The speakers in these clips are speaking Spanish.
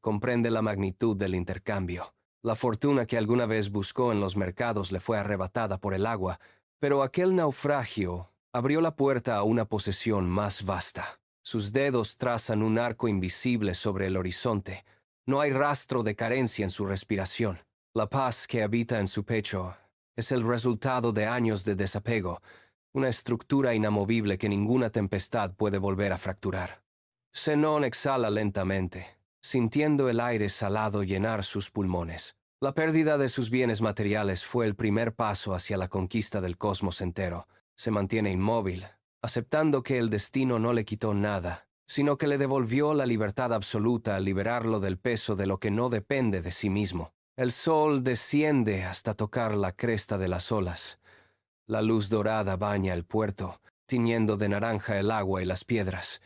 comprende la magnitud del intercambio. La fortuna que alguna vez buscó en los mercados le fue arrebatada por el agua, pero aquel naufragio abrió la puerta a una posesión más vasta. Sus dedos trazan un arco invisible sobre el horizonte. No hay rastro de carencia en su respiración. La paz que habita en su pecho es el resultado de años de desapego, una estructura inamovible que ninguna tempestad puede volver a fracturar. Zenón exhala lentamente, sintiendo el aire salado llenar sus pulmones. La pérdida de sus bienes materiales fue el primer paso hacia la conquista del cosmos entero. Se mantiene inmóvil, aceptando que el destino no le quitó nada, sino que le devolvió la libertad absoluta al liberarlo del peso de lo que no depende de sí mismo. El sol desciende hasta tocar la cresta de las olas. La luz dorada baña el puerto, tiñendo de naranja el agua y las piedras.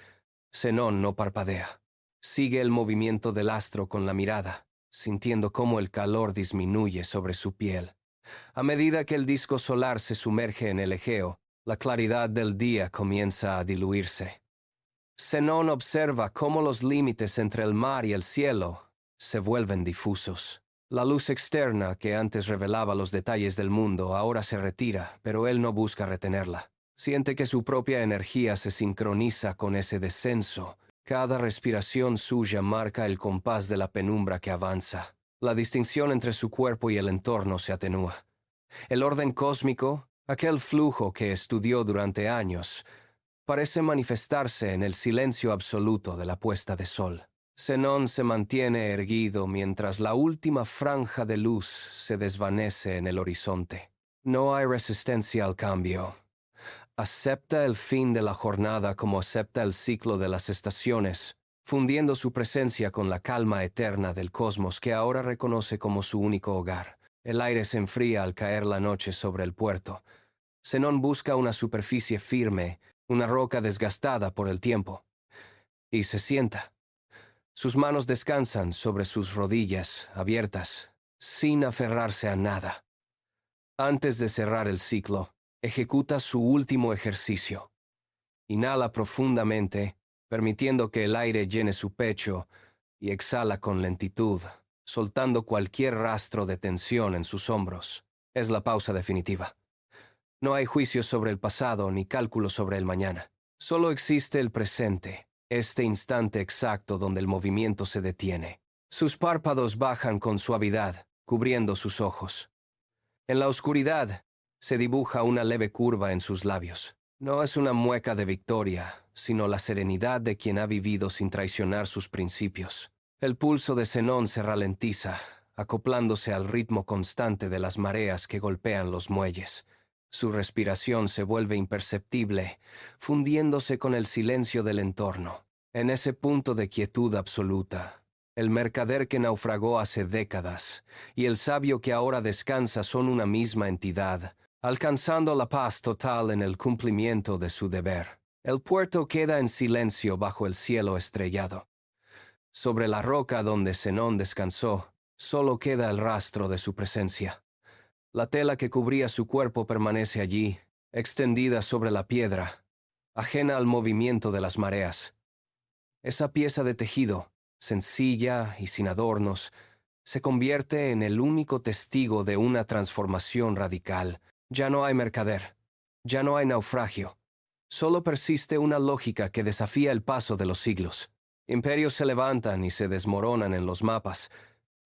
Zenón no parpadea. Sigue el movimiento del astro con la mirada, sintiendo cómo el calor disminuye sobre su piel. A medida que el disco solar se sumerge en el Egeo, la claridad del día comienza a diluirse. Zenón observa cómo los límites entre el mar y el cielo se vuelven difusos. La luz externa que antes revelaba los detalles del mundo ahora se retira, pero él no busca retenerla. Siente que su propia energía se sincroniza con ese descenso. Cada respiración suya marca el compás de la penumbra que avanza. La distinción entre su cuerpo y el entorno se atenúa. El orden cósmico, aquel flujo que estudió durante años, parece manifestarse en el silencio absoluto de la puesta de sol. Zenón se mantiene erguido mientras la última franja de luz se desvanece en el horizonte. No hay resistencia al cambio. Acepta el fin de la jornada como acepta el ciclo de las estaciones, fundiendo su presencia con la calma eterna del cosmos que ahora reconoce como su único hogar. El aire se enfría al caer la noche sobre el puerto. Zenón busca una superficie firme, una roca desgastada por el tiempo, y se sienta. Sus manos descansan sobre sus rodillas abiertas, sin aferrarse a nada. Antes de cerrar el ciclo, ejecuta su último ejercicio. Inhala profundamente, permitiendo que el aire llene su pecho, y exhala con lentitud, soltando cualquier rastro de tensión en sus hombros. Es la pausa definitiva. No hay juicio sobre el pasado ni cálculo sobre el mañana. Solo existe el presente, este instante exacto donde el movimiento se detiene. Sus párpados bajan con suavidad, cubriendo sus ojos. En la oscuridad, se dibuja una leve curva en sus labios. No es una mueca de victoria, sino la serenidad de quien ha vivido sin traicionar sus principios. El pulso de Zenón se ralentiza, acoplándose al ritmo constante de las mareas que golpean los muelles. Su respiración se vuelve imperceptible, fundiéndose con el silencio del entorno. En ese punto de quietud absoluta, el mercader que naufragó hace décadas y el sabio que ahora descansa son una misma entidad, alcanzando la paz total en el cumplimiento de su deber. El puerto queda en silencio bajo el cielo estrellado. Sobre la roca donde Zenón descansó, solo queda el rastro de su presencia. La tela que cubría su cuerpo permanece allí, extendida sobre la piedra, ajena al movimiento de las mareas. Esa pieza de tejido, sencilla y sin adornos, se convierte en el único testigo de una transformación radical. Ya no hay mercader, ya no hay naufragio. Solo persiste una lógica que desafía el paso de los siglos. Imperios se levantan y se desmoronan en los mapas,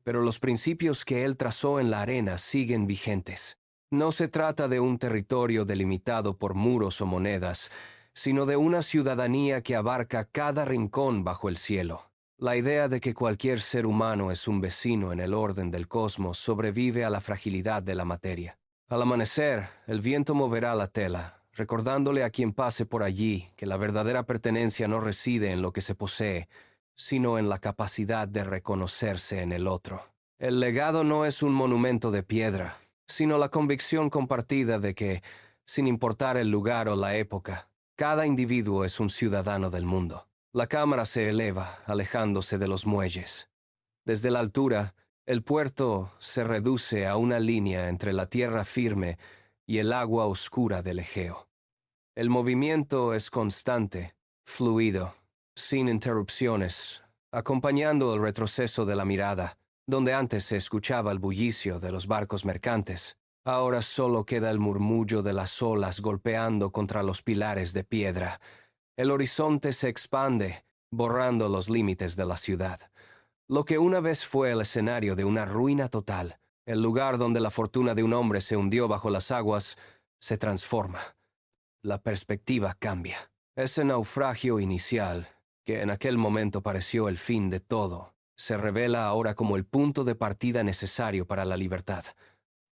pero los principios que él trazó en la arena siguen vigentes. No se trata de un territorio delimitado por muros o monedas, sino de una ciudadanía que abarca cada rincón bajo el cielo. La idea de que cualquier ser humano es un vecino en el orden del cosmos sobrevive a la fragilidad de la materia. Al amanecer, el viento moverá la tela, recordándole a quien pase por allí que la verdadera pertenencia no reside en lo que se posee, sino en la capacidad de reconocerse en el otro. El legado no es un monumento de piedra, sino la convicción compartida de que, sin importar el lugar o la época, cada individuo es un ciudadano del mundo. La cámara se eleva, alejándose de los muelles. Desde la altura, el puerto se reduce a una línea entre la tierra firme y el agua oscura del Egeo. El movimiento es constante, fluido, sin interrupciones, acompañando el retroceso de la mirada, donde antes se escuchaba el bullicio de los barcos mercantes. Ahora solo queda el murmullo de las olas golpeando contra los pilares de piedra. El horizonte se expande, borrando los límites de la ciudad. Lo que una vez fue el escenario de una ruina total, el lugar donde la fortuna de un hombre se hundió bajo las aguas, se transforma. La perspectiva cambia. Ese naufragio inicial, que en aquel momento pareció el fin de todo, se revela ahora como el punto de partida necesario para la libertad.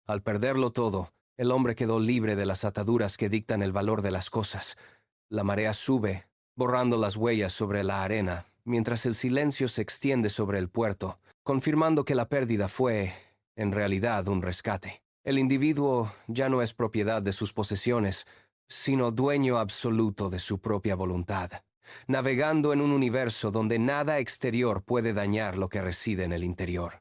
Al perderlo todo, el hombre quedó libre de las ataduras que dictan el valor de las cosas. La marea sube, borrando las huellas sobre la arena, mientras el silencio se extiende sobre el puerto, confirmando que la pérdida fue, en realidad, un rescate. El individuo ya no es propiedad de sus posesiones, sino dueño absoluto de su propia voluntad, navegando en un universo donde nada exterior puede dañar lo que reside en el interior.